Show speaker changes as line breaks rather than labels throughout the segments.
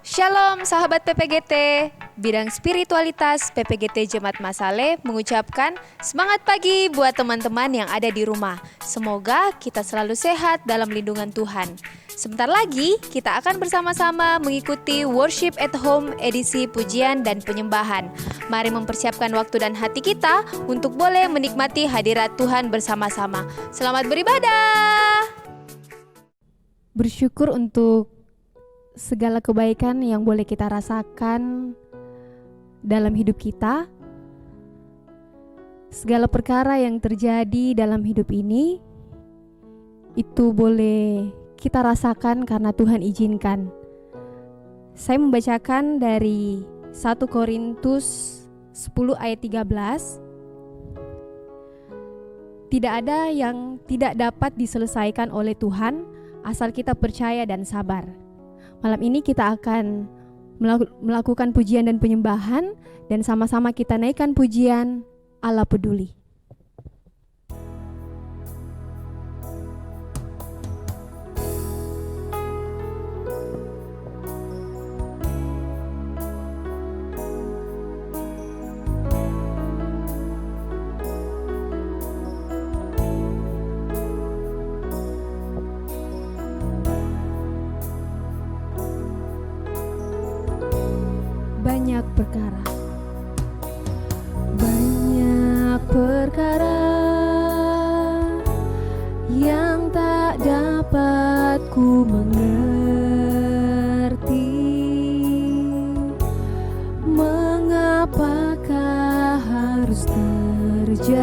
Shalom sahabat PPGT, bidang spiritualitas PPGT Jemaat Masale mengucapkan semangat pagi buat teman-teman yang ada di rumah. Semoga kita selalu sehat dalam lindungan Tuhan. Sebentar lagi kita akan bersama-sama mengikuti Worship at Home edisi pujian dan penyembahan. Mari mempersiapkan waktu dan hati kita untuk boleh menikmati hadirat Tuhan bersama-sama. Selamat beribadah.
Bersyukur untuk segala kebaikan yang boleh kita rasakan dalam hidup kita. Segala perkara yang terjadi dalam hidup ini itu boleh kita rasakan karena Tuhan izinkan. Saya membacakan dari 1 Korintus 10 ayat 13. Tidak ada yang tidak dapat diselesaikan oleh Tuhan asal kita percaya dan sabar. Malam ini kita akan melakukan pujian dan penyembahan, dan sama-sama kita naikkan pujian Allah Peduli. Banyak perkara yang tak dapat ku mengerti. Mengapakah harus terjadi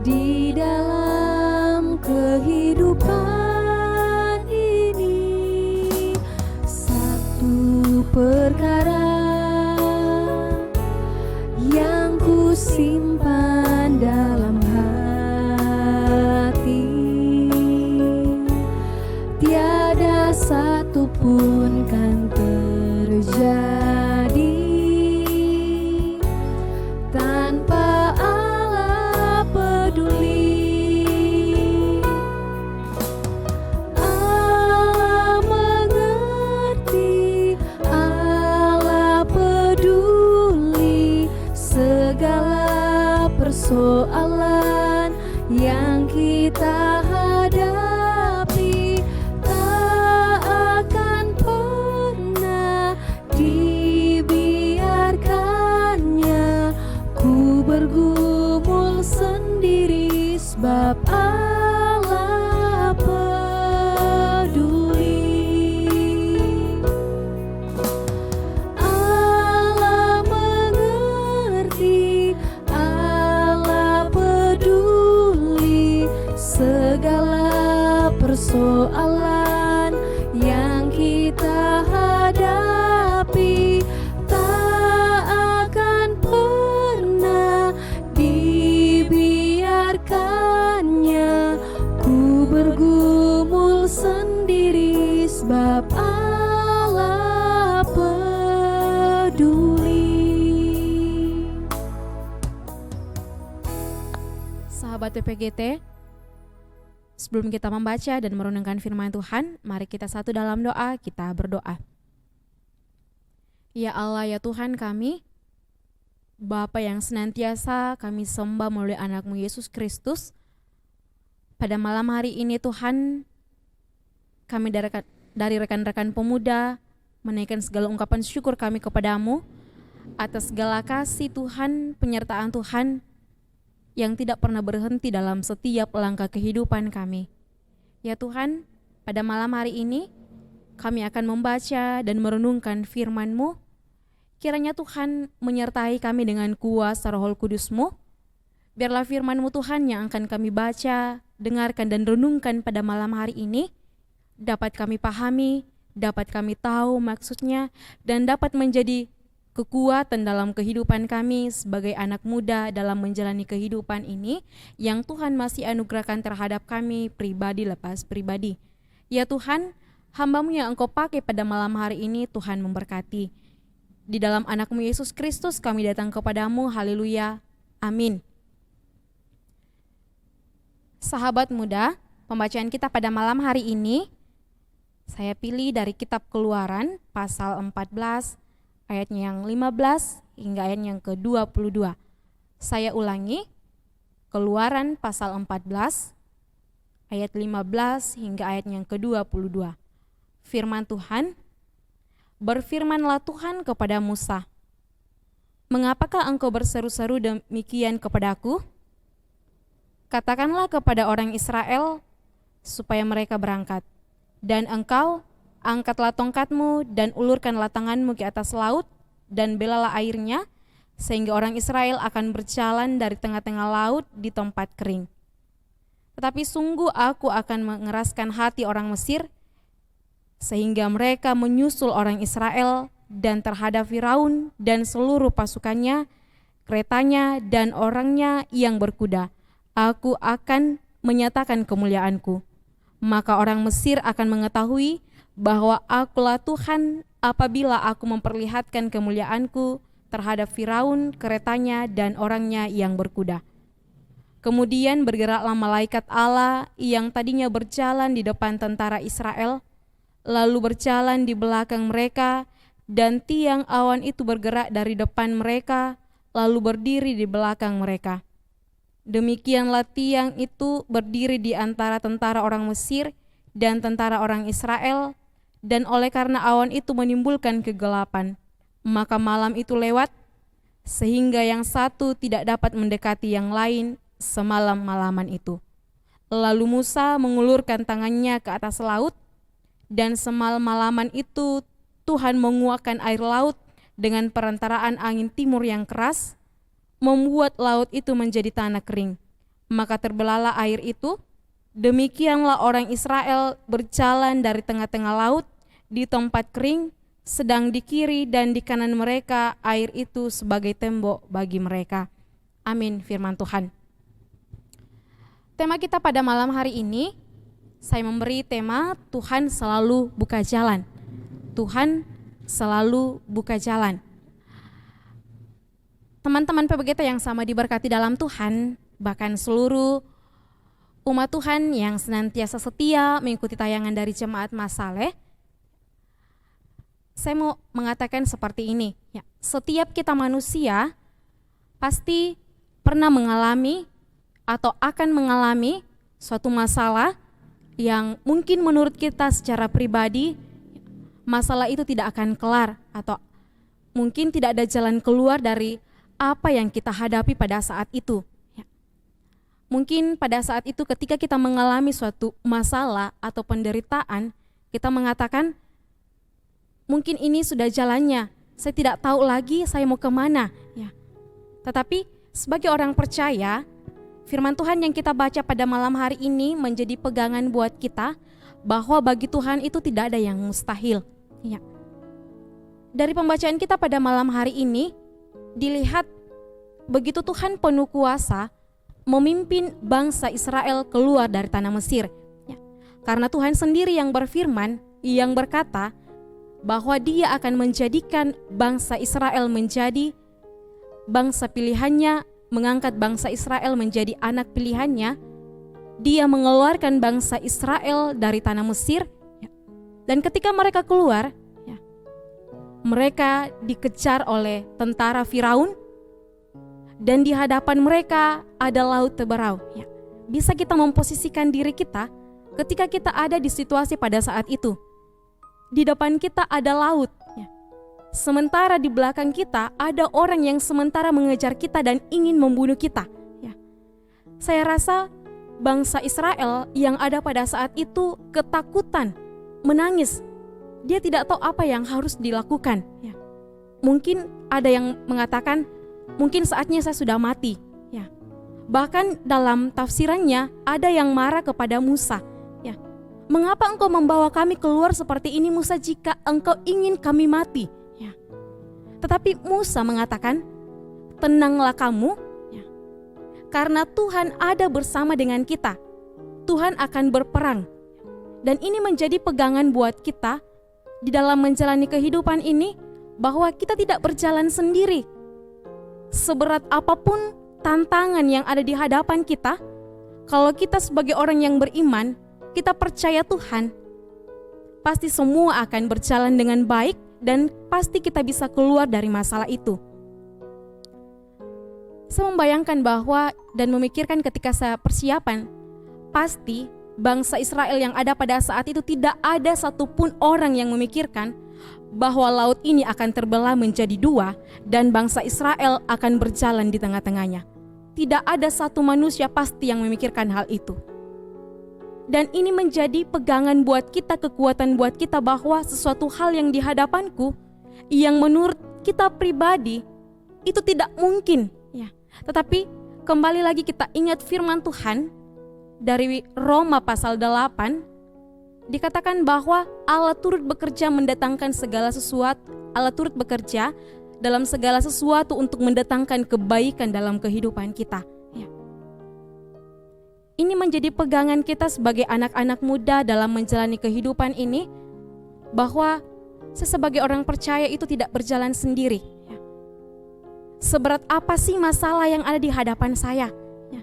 di dalam kehidupan ini? Perkara yang ku simpan dalam hati, tiada satu pun kan terjadi tanpa Allah peduli. Persoalan yang kita hadapi tak akan pernah dibiarkannya ku bergumul sendiri, sebab Allah peduli. Allah mengerti, segala persoalan yang kita hadapi tak akan pernah dibiarkannya ku bergumul sendiri, sebab Allah peduli. Sahabat PPGT, sebelum kita membaca dan merenungkan firman Tuhan, mari kita satu dalam doa, kita berdoa. Ya Allah, ya Tuhan kami, Bapa yang senantiasa kami sembah melalui anak-Mu Yesus Kristus, pada malam hari ini Tuhan, kami dari rekan-rekan pemuda menaikkan segala ungkapan syukur kami kepadamu atas segala kasih Tuhan, penyertaan Tuhan yang tidak pernah berhenti dalam setiap langkah kehidupan kami. Ya Tuhan, pada malam hari ini kami akan membaca dan merenungkan firman-Mu. Kiranya Tuhan menyertai kami dengan kuasa Roh Kudus-Mu. Biarlah firman-Mu Tuhan yang akan kami baca, dengarkan dan renungkan pada malam hari ini dapat kami pahami, dapat kami tahu maksudnya, dan dapat menjadi kekuatan dalam kehidupan kami sebagai anak muda dalam menjalani kehidupan ini yang Tuhan masih anugerahkan terhadap kami pribadi lepas pribadi. Ya Tuhan, hamba-Mu yang Engkau pakai pada malam hari ini, Tuhan memberkati. Di dalam anak-Mu Yesus Kristus kami datang kepadamu, haleluya, amin. Sahabat muda, pembacaan kita pada malam hari ini Saya pilih dari kitab Keluaran pasal 14 ayatnya yang 15 hingga ayat yang ke-22. Saya ulangi, Keluaran pasal 14 ayat 15 hingga ayat yang ke-22. Firman Tuhan, berfirmanlah Tuhan kepada Musa, mengapakah engkau berseru-seru demikian kepadaku? Katakanlah kepada orang Israel supaya mereka berangkat. Dan engkau angkatlah tongkatmu dan ulurkanlah tanganmu ke atas laut dan belalah airnya, sehingga orang Israel akan berjalan dari tengah-tengah laut di tempat kering. Tetapi sungguh aku akan mengeraskan hati orang Mesir, sehingga mereka menyusul orang Israel dan terhadap Firaun dan seluruh pasukannya, keretanya dan orangnya yang berkuda. Aku akan menyatakan kemuliaanku. Maka orang Mesir akan mengetahui bahwa akulah Tuhan apabila aku memperlihatkan kemuliaanku terhadap Firaun, keretanya, dan orangnya yang berkuda. Kemudian bergeraklah malaikat Allah yang tadinya berjalan di depan tentara Israel, lalu berjalan di belakang mereka, dan tiang awan itu bergerak dari depan mereka, lalu berdiri di belakang mereka. Demikianlah tiang itu berdiri di antara tentara orang Mesir dan tentara orang Israel, dan oleh karena awan itu menimbulkan kegelapan, maka malam itu lewat, sehingga yang satu tidak dapat mendekati yang lain semalam-malaman itu. Lalu Musa mengulurkan tangannya ke atas laut, dan semalam-malaman itu Tuhan menguakkan air laut dengan perantaraan angin timur yang keras, membuat laut itu menjadi tanah kering. Maka terbelahlah air itu. Demikianlah orang Israel berjalan dari tengah-tengah laut di tempat kering, sedang di kiri dan di kanan mereka air itu sebagai tembok bagi mereka. Amin, firman Tuhan. Tema kita pada malam hari ini, saya memberi tema Tuhan selalu buka jalan. Tuhan selalu buka jalan. Teman-teman PPGT yang sama diberkati dalam Tuhan, bahkan seluruh umat Tuhan yang senantiasa setia mengikuti tayangan dari Jemaat Masaleh, saya mau mengatakan seperti ini, ya, setiap kita manusia pasti pernah mengalami atau akan mengalami suatu masalah yang mungkin menurut kita secara pribadi masalah itu tidak akan kelar, atau mungkin tidak ada jalan keluar dari apa yang kita hadapi pada saat itu. Mungkin pada saat itu ketika kita mengalami suatu masalah atau penderitaan, kita mengatakan, mungkin ini sudah jalannya, saya tidak tahu lagi saya mau kemana. Ya. Tetapi sebagai orang percaya, firman Tuhan yang kita baca pada malam hari ini menjadi pegangan buat kita, bahwa bagi Tuhan itu tidak ada yang mustahil. Ya. Dari pembacaan kita pada malam hari ini, dilihat begitu Tuhan penuh kuasa memimpin bangsa Israel keluar dari tanah Mesir, ya. Karena Tuhan sendiri yang berfirman, yang berkata bahwa Dia akan menjadikan bangsa Israel menjadi bangsa pilihannya, mengangkat bangsa Israel menjadi anak pilihannya. Dia mengeluarkan bangsa Israel dari tanah Mesir, ya. Dan ketika mereka keluar, ya, mereka dikejar oleh tentara Firaun, dan di hadapan mereka ada laut teberau. Ya. Bisa kita memposisikan diri kita ketika kita ada di situasi pada saat itu. Di depan kita ada laut. Ya. Sementara di belakang kita ada orang yang sementara mengejar kita dan ingin membunuh kita. Ya. Saya rasa bangsa Israel yang ada pada saat itu ketakutan, menangis. Dia tidak tahu apa yang harus dilakukan. Ya. Mungkin ada yang mengatakan, mungkin saatnya saya sudah mati. Ya. Bahkan dalam tafsirannya ada yang marah kepada Musa. Ya. Mengapa engkau membawa kami keluar seperti ini, Musa, jika engkau ingin kami mati? Ya. Tetapi Musa mengatakan, tenanglah kamu, ya, karena Tuhan ada bersama dengan kita. Tuhan akan berperang. Dan ini menjadi pegangan buat kita di dalam menjalani kehidupan ini, bahwa kita tidak berjalan sendiri. Seberat apapun tantangan yang ada di hadapan kita, kalau kita sebagai orang yang beriman, kita percaya Tuhan, pasti semua akan berjalan dengan baik dan pasti kita bisa keluar dari masalah itu. Saya membayangkan bahwa dan memikirkan ketika saya persiapan, pasti bangsa Israel yang ada pada saat itu tidak ada satupun orang yang memikirkan bahwa laut ini akan terbelah menjadi dua dan bangsa Israel akan berjalan di tengah-tengahnya. Tidak ada satu manusia pasti yang memikirkan hal itu. Dan ini menjadi pegangan buat kita, kekuatan buat kita bahwa sesuatu hal yang di hadapanku yang menurut kita pribadi itu tidak mungkin, ya. Tetapi kembali lagi kita ingat firman Tuhan dari Roma pasal 8, dikatakan bahwa Allah turut bekerja mendatangkan segala sesuatu, Allah turut bekerja dalam segala sesuatu untuk mendatangkan kebaikan dalam kehidupan kita. Ya. Ini menjadi pegangan kita sebagai anak-anak muda dalam menjalani kehidupan ini, bahwa saya sebagai orang percaya itu tidak berjalan sendiri. Ya. Seberat apa sih masalah yang ada di hadapan saya? Ya.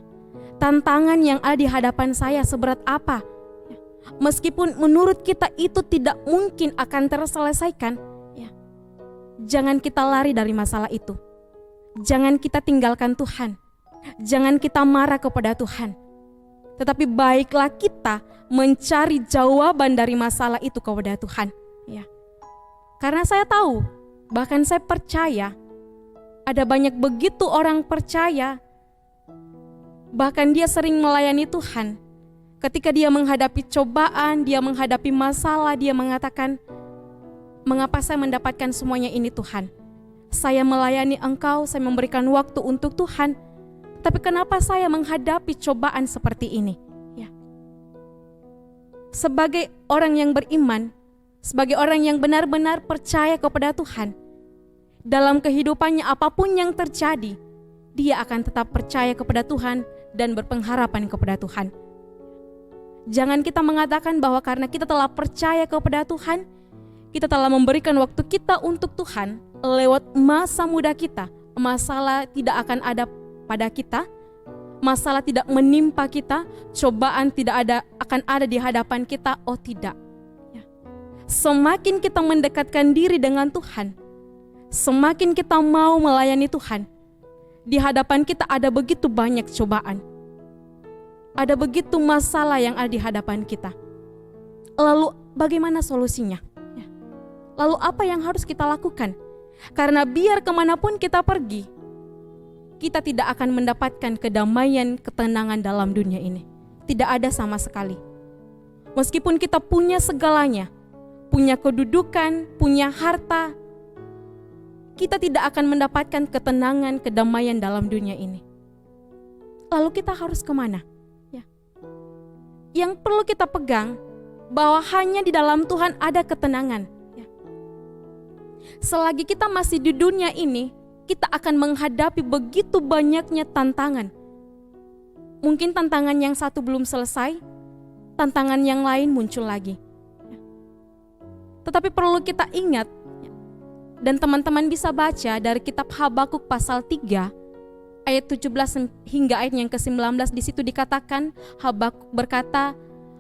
Tantangan yang ada di hadapan saya seberat apa? Ya. Meskipun menurut kita itu tidak mungkin akan terselesaikan, ya. Jangan kita lari dari masalah itu. Jangan kita tinggalkan Tuhan. Jangan kita marah kepada Tuhan. Tetapi baiklah kita mencari jawaban dari masalah itu kepada Tuhan. Ya. Karena saya tahu, bahkan saya percaya, ada banyak begitu orang percaya, bahkan dia sering melayani Tuhan. Ketika dia menghadapi cobaan, dia menghadapi masalah, dia mengatakan, mengapa saya mendapatkan semuanya ini Tuhan? Saya melayani Engkau, saya memberikan waktu untuk Tuhan, tapi kenapa saya menghadapi cobaan seperti ini? Ya. Sebagai orang yang beriman, sebagai orang yang benar-benar percaya kepada Tuhan, dalam kehidupannya apapun yang terjadi, dia akan tetap percaya kepada Tuhan dan berpengharapan kepada Tuhan. Jangan kita mengatakan bahwa karena kita telah percaya kepada Tuhan, kita telah memberikan waktu kita untuk Tuhan lewat masa muda kita, masalah tidak akan ada pada kita, masalah tidak menimpa kita, cobaan tidak akan ada di hadapan kita. Oh tidak. Ya. Semakin kita mendekatkan diri dengan Tuhan, semakin kita mau melayani Tuhan, di hadapan kita ada begitu banyak cobaan. Ada begitu masalah yang ada di hadapan kita. Lalu bagaimana solusinya? Ya. Lalu apa yang harus kita lakukan? Karena biar kemanapun kita pergi, kita tidak akan mendapatkan kedamaian, ketenangan dalam dunia ini. Tidak ada sama sekali. Meskipun kita punya segalanya, punya kedudukan, punya harta, kita tidak akan mendapatkan ketenangan, kedamaian dalam dunia ini. Lalu kita harus kemana? Ya. Yang perlu kita pegang, bahwa hanya di dalam Tuhan ada ketenangan. Ya. Selagi kita masih di dunia ini, kita akan menghadapi begitu banyaknya tantangan. Mungkin tantangan yang satu belum selesai, tantangan yang lain muncul lagi. Ya. Tetapi perlu kita ingat, dan teman-teman bisa baca dari kitab Habakuk pasal 3 ayat 17 hingga ayat yang ke-19. Di situ dikatakan, Habakuk berkata,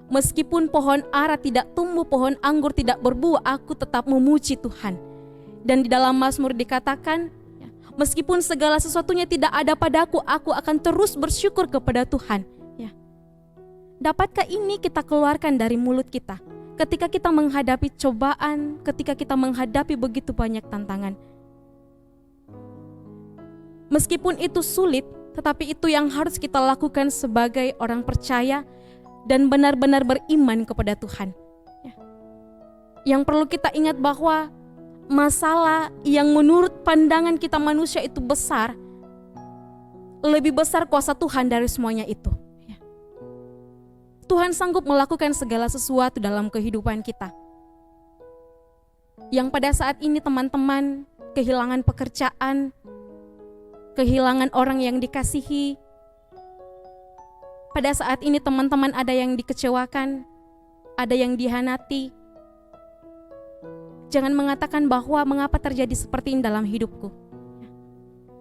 meskipun pohon ara tidak tumbuh, pohon anggur tidak berbuah, aku tetap memuji Tuhan. Dan di dalam Mazmur dikatakan, meskipun segala sesuatunya tidak ada padaku, aku akan terus bersyukur kepada Tuhan. Ya. Dapatkah ini kita keluarkan dari mulut kita? Ketika kita menghadapi cobaan, ketika kita menghadapi begitu banyak tantangan. Meskipun itu sulit, tetapi itu yang harus kita lakukan sebagai orang percaya dan benar-benar beriman kepada Tuhan. Ya. Yang perlu kita ingat bahwa masalah yang menurut pandangan kita manusia itu besar, lebih besar kuasa Tuhan dari semuanya itu. Tuhan sanggup melakukan segala sesuatu dalam kehidupan kita. Yang pada saat ini teman-teman kehilangan pekerjaan, kehilangan orang yang dikasihi. Pada saat ini teman-teman ada yang dikecewakan, ada yang dihianati. Jangan mengatakan bahwa mengapa terjadi seperti ini dalam hidupku.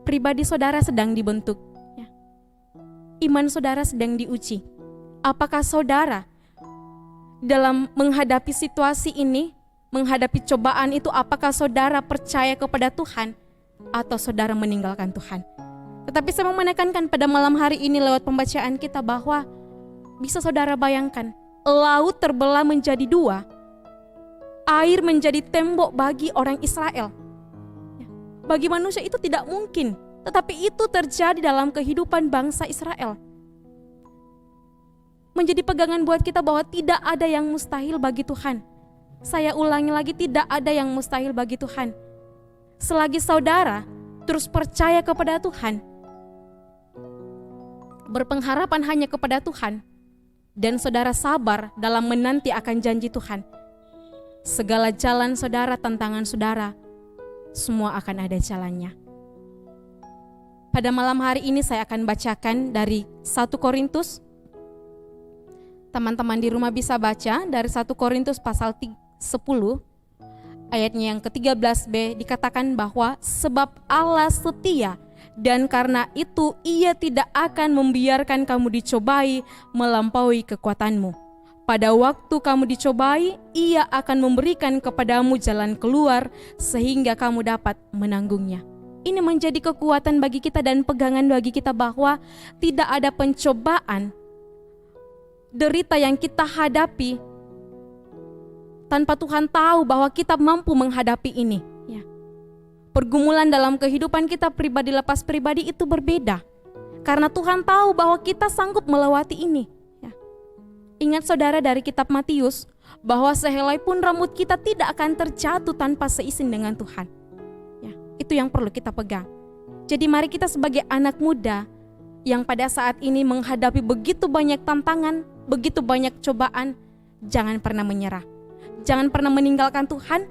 Pribadi saudara sedang dibentuk. Iman saudara sedang diuji. Apakah saudara dalam menghadapi situasi ini, menghadapi cobaan itu, apakah saudara percaya kepada Tuhan atau saudara meninggalkan Tuhan? Tetapi saya mau menekankan pada malam hari ini lewat pembacaan kita bahwa bisa saudara bayangkan, laut terbelah menjadi dua, air menjadi tembok bagi orang Israel. Bagi manusia itu tidak mungkin, tetapi itu terjadi dalam kehidupan bangsa Israel. Menjadi pegangan buat kita bahwa tidak ada yang mustahil bagi Tuhan. Saya ulangi lagi, tidak ada yang mustahil bagi Tuhan. Selagi saudara terus percaya kepada Tuhan, berpengharapan hanya kepada Tuhan, dan saudara sabar dalam menanti akan janji Tuhan, segala jalan saudara, tantangan saudara, semua akan ada jalannya. Pada malam hari ini saya akan bacakan dari 1 Korintus. Teman-teman di rumah bisa baca dari 1 Korintus pasal 10, ayatnya yang ke-13b, dikatakan bahwa sebab Allah setia, dan karena itu Ia tidak akan membiarkan kamu dicobai melampaui kekuatanmu. Pada waktu kamu dicobai, Ia akan memberikan kepadamu jalan keluar sehingga kamu dapat menanggungnya. Ini menjadi kekuatan bagi kita dan pegangan bagi kita bahwa tidak ada pencobaan, derita yang kita hadapi tanpa Tuhan tahu bahwa kita mampu menghadapi ini. Pergumulan dalam kehidupan kita pribadi lepas pribadi itu berbeda, karena Tuhan tahu bahwa kita sanggup melewati ini. Ingat saudara dari kitab Matius, bahwa sehelai pun rambut kita tidak akan terjatuh tanpa seizin dengan Tuhan. Itu yang perlu kita pegang. Jadi mari kita sebagai anak muda yang pada saat ini menghadapi begitu banyak tantangan, begitu banyak cobaan, jangan pernah menyerah. Jangan pernah meninggalkan Tuhan,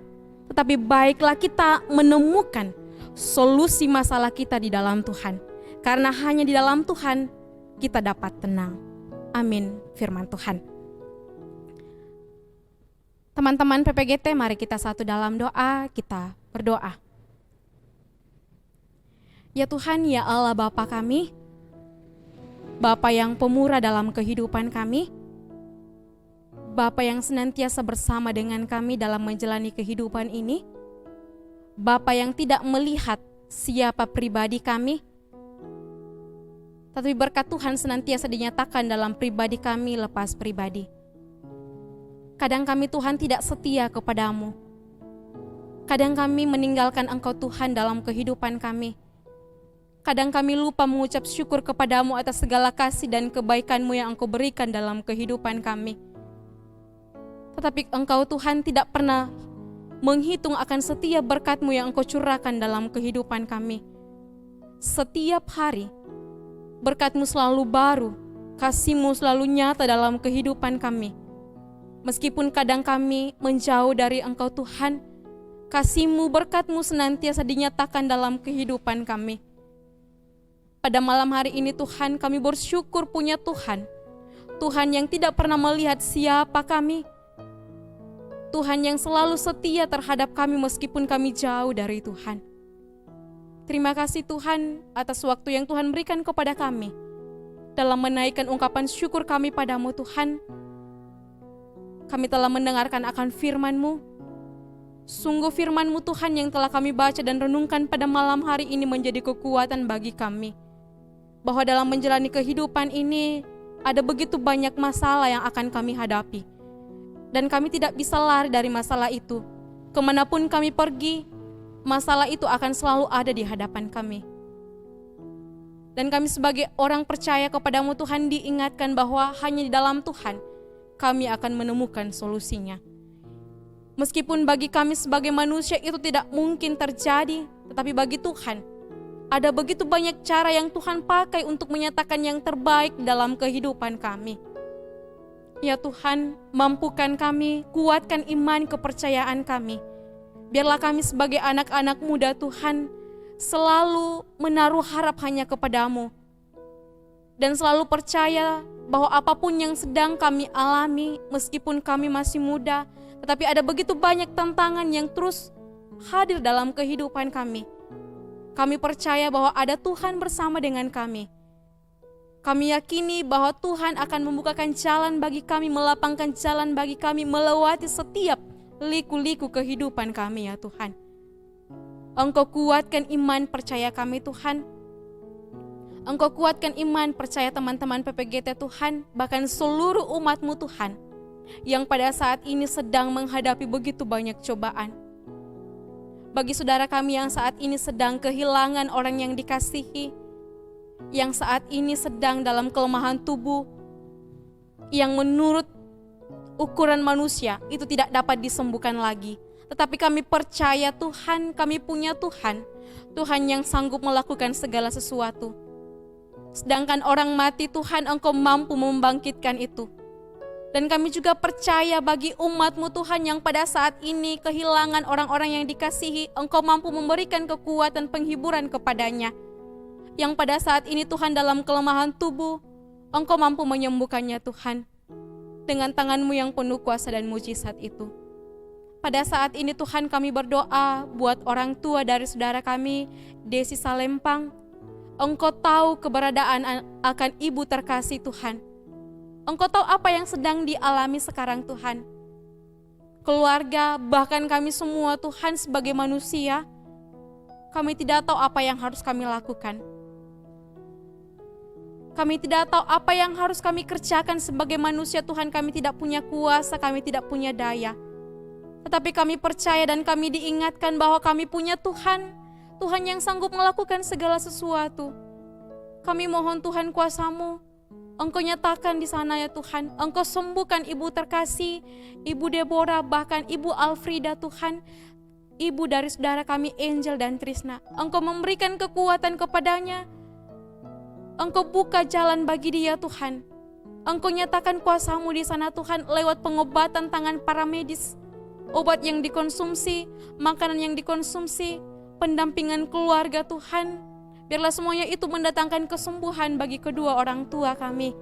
tetapi baiklah kita menemukan solusi masalah kita di dalam Tuhan. Karena hanya di dalam Tuhan kita dapat tenang. Amin, firman Tuhan. Teman-teman PPGT, mari kita satu dalam doa, kita berdoa. Ya Tuhan, ya Allah Bapa kami, Bapa yang pemurah dalam kehidupan kami, Bapa yang senantiasa bersama dengan kami dalam menjalani kehidupan ini, Bapa yang tidak melihat siapa pribadi kami, tapi berkat Tuhan senantiasa dinyatakan dalam pribadi kami lepas pribadi. Kadang kami Tuhan tidak setia kepadamu. Kadang kami meninggalkan Engkau Tuhan dalam kehidupan kami. Kadang kami lupa mengucap syukur kepadamu atas segala kasih dan kebaikan-Mu yang Engkau berikan dalam kehidupan kami. Tetapi Engkau Tuhan tidak pernah menghitung akan setiap berkat-Mu yang Engkau curahkan dalam kehidupan kami. Setiap hari berkat-Mu selalu baru, kasih-Mu selalu nyata dalam kehidupan kami. Meskipun kadang kami menjauh dari Engkau Tuhan, kasih-Mu, berkat-Mu senantiasa dinyatakan dalam kehidupan kami. Pada malam hari ini Tuhan, kami bersyukur punya Tuhan. Tuhan yang tidak pernah melihat siapa kami. Tuhan yang selalu setia terhadap kami meskipun kami jauh dari Tuhan. Terima kasih Tuhan atas waktu yang Tuhan berikan kepada kami dalam menaikkan ungkapan syukur kami padamu Tuhan. Kami telah mendengarkan akan firman-Mu. Sungguh firman-Mu Tuhan yang telah kami baca dan renungkan pada malam hari ini menjadi kekuatan bagi kami. Bahwa dalam menjalani kehidupan ini ada begitu banyak masalah yang akan kami hadapi. Dan kami tidak bisa lari dari masalah itu. Kemanapun kami pergi, masalah itu akan selalu ada di hadapan kami. Dan kami sebagai orang percaya kepadamu Tuhan diingatkan bahwa hanya di dalam Tuhan kami akan menemukan solusinya. Meskipun bagi kami sebagai manusia itu tidak mungkin terjadi, tetapi bagi Tuhan ada begitu banyak cara yang Tuhan pakai untuk menyatakan yang terbaik dalam kehidupan kami. Ya Tuhan, mampukan kami, kuatkan iman kepercayaan kami. Biarlah kami sebagai anak-anak muda Tuhan selalu menaruh harap hanya kepadamu. Dan selalu percaya bahwa apapun yang sedang kami alami, meskipun kami masih muda, tetapi ada begitu banyak tantangan yang terus hadir dalam kehidupan kami. Kami percaya bahwa ada Tuhan bersama dengan kami. Kami yakini bahwa Tuhan akan membukakan jalan bagi kami, melapangkan jalan bagi kami, melewati setiap liku-liku kehidupan kami ya Tuhan. Engkau kuatkan iman percaya kami Tuhan. Engkau kuatkan iman percaya teman-teman PPGT Tuhan, bahkan seluruh umat-Mu Tuhan, yang pada saat ini sedang menghadapi begitu banyak cobaan. Bagi saudara kami yang saat ini sedang kehilangan orang yang dikasihi, yang saat ini sedang dalam kelemahan tubuh, yang menurut ukuran manusia itu tidak dapat disembuhkan lagi. Tetapi kami percaya Tuhan, kami punya Tuhan, Tuhan yang sanggup melakukan segala sesuatu. Sedangkan orang mati Tuhan, Engkau mampu membangkitkan itu. Dan kami juga percaya bagi umat-Mu Tuhan yang pada saat ini kehilangan orang-orang yang dikasihi, Engkau mampu memberikan kekuatan penghiburan kepadanya. Yang pada saat ini Tuhan dalam kelemahan tubuh, Engkau mampu menyembuhkannya Tuhan. Dengan tangan-Mu yang penuh kuasa dan mujizat itu. Pada saat ini Tuhan kami berdoa buat orang tua dari saudara kami, Desi Salempang. Engkau tahu keberadaan akan ibu terkasih Tuhan. Engkau tahu apa yang sedang dialami sekarang Tuhan. Keluarga, bahkan kami semua Tuhan sebagai manusia, kami tidak tahu apa yang harus kami lakukan. Kami tidak tahu apa yang harus kami kerjakan sebagai manusia Tuhan. Kami tidak punya kuasa, kami tidak punya daya. Tetapi kami percaya dan kami diingatkan bahwa kami punya Tuhan. Tuhan yang sanggup melakukan segala sesuatu. Kami mohon Tuhan kuasa-Mu, Engkau nyatakan di sana ya Tuhan. Engkau sembuhkan ibu terkasih, Ibu Deborah, bahkan Ibu Alfrida Tuhan. Ibu dari saudara kami Angel dan Trisna. Engkau memberikan kekuatan kepadanya. Engkau buka jalan bagi dia Tuhan. Engkau nyatakan kuasa-Mu di sana Tuhan lewat pengobatan tangan para medis. Obat yang dikonsumsi, makanan yang dikonsumsi, pendampingan keluarga Tuhan. Biarlah semuanya itu mendatangkan kesembuhan bagi kedua orang tua kami.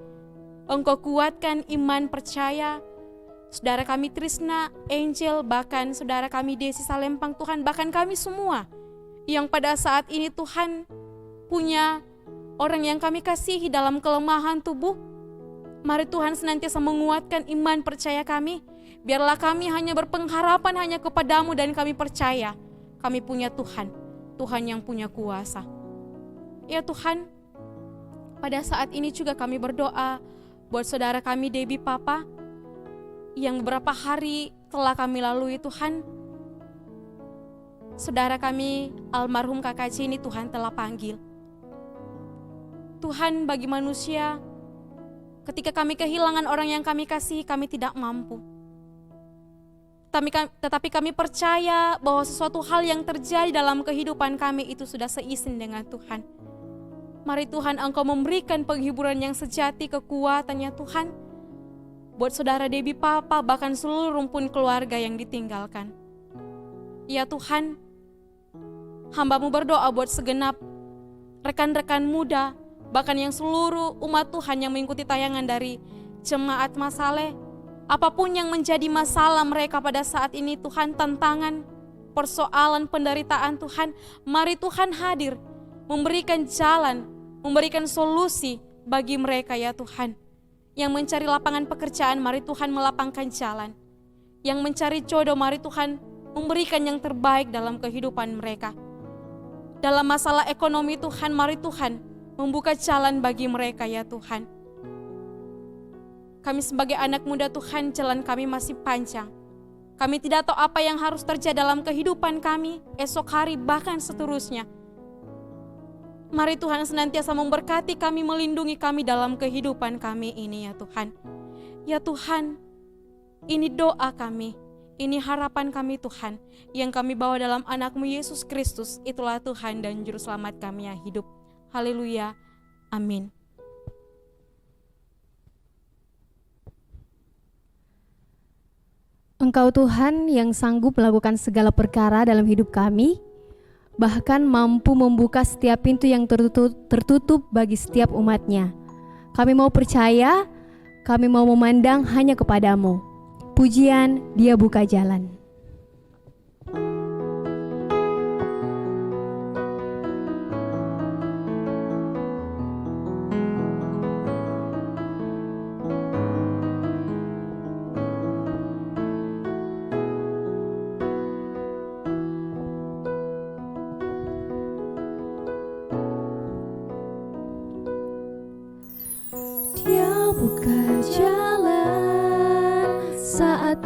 Engkau kuatkan iman percaya saudara kami Trisna, Angel, bahkan saudara kami Desi Salempang Tuhan, bahkan kami semua yang pada saat ini Tuhan punya orang yang kami kasihi dalam kelemahan tubuh. Mari Tuhan senantiasa menguatkan iman percaya kami. Biarlah kami hanya berpengharapan hanya kepada-Mu dan kami percaya kami punya Tuhan, Tuhan yang punya kuasa. Ya Tuhan, pada saat ini juga kami berdoa buat saudara kami Debbie Papa yang beberapa hari telah kami lalui Tuhan. Saudara kami almarhum Kakak Jenny Tuhan telah panggil. Tuhan, bagi manusia, ketika kami kehilangan orang yang kami kasihi, kami tidak mampu. Tetapi kami percaya bahwa sesuatu hal yang terjadi dalam kehidupan kami itu sudah seizin dengan Tuhan. Mari Tuhan Engkau memberikan penghiburan yang sejati, kekuatannya Tuhan. Buat saudara Debbie Papa, bahkan seluruh rumpun keluarga yang ditinggalkan. Ya Tuhan, hamba-Mu berdoa buat segenap rekan-rekan muda, bahkan yang seluruh umat Tuhan yang mengikuti tayangan dari Jemaat Masaleh. Apapun yang menjadi masalah mereka pada saat ini Tuhan, tantangan, persoalan, penderitaan Tuhan, mari Tuhan hadir, memberikan jalan, memberikan solusi bagi mereka ya Tuhan. Yang mencari lapangan pekerjaan, mari Tuhan melapangkan jalan. Yang mencari jodoh, mari Tuhan memberikan yang terbaik dalam kehidupan mereka. Dalam masalah ekonomi Tuhan, mari Tuhan membuka jalan bagi mereka ya Tuhan. Kami sebagai anak muda Tuhan, jalan kami masih panjang. Kami tidak tahu apa yang harus terjadi dalam kehidupan kami, esok hari bahkan seterusnya. Mari Tuhan senantiasa memberkati kami, melindungi kami dalam kehidupan kami ini ya Tuhan. Ya Tuhan, ini doa kami, ini harapan kami Tuhan, yang kami bawa dalam anak-Mu Yesus Kristus, itulah Tuhan dan Juru Selamat kami yang hidup. Haleluya, amin.
Engkau Tuhan yang sanggup melakukan segala perkara dalam hidup kami, bahkan mampu membuka setiap pintu yang tertutup bagi setiap umat-Nya. Kami mau percaya, kami mau memandang hanya kepada-Mu. Pujian, Dia buka jalan.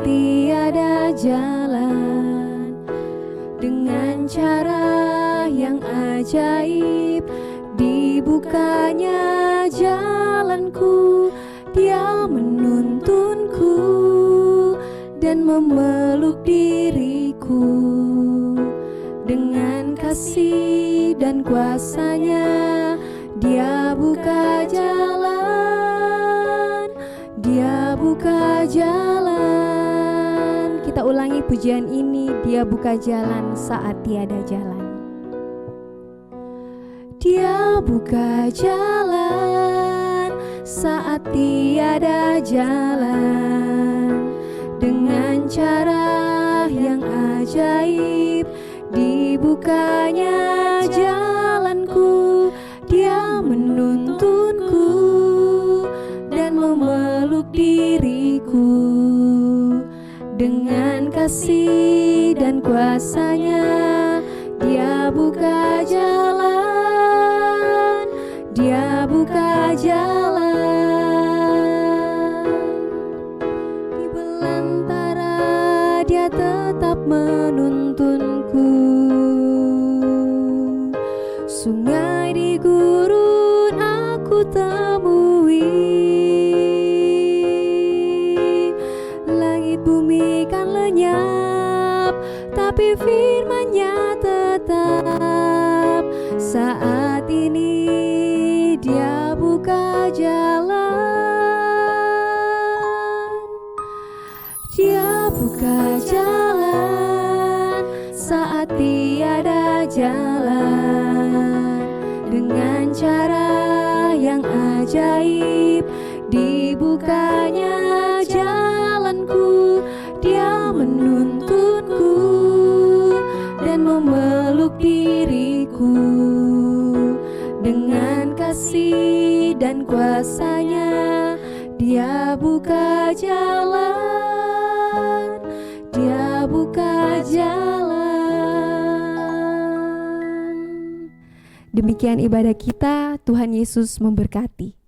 tiada jalan. Dengan cara yang ajaib dibukanya jalanku, Dia menuntunku dan memeluk diriku. Dengan kasih dan kuasa-Nya Dia buka jalan, Dia buka jalan. Kita ulangi pujian ini, Dia buka jalan saat tiada jalan. Dia buka jalan saat tiada jalan. Dengan cara yang ajaib dibukanya jalanku, Dia menuntunku dan memeluk diriku. Dengan kasih dan kuasa-Nya Dia buka jalan, Dia buka jalan. Di belantara Dia tetap menuntunku. Sungai di gurun aku temui, langit bumi kan lenyap, tapi firman-Nya tetap. Saat ini Dia buka jalan, Dia buka jalan saat tiada jalan. Dengan cara yang ajaib dibukanya jalanku, Dia menuntunku dan memeluk diriku. Dengan kasih dan kuasa-Nya Dia buka jalan, Dia buka jalan. Demikian ibadah kita, Tuhan Yesus memberkati.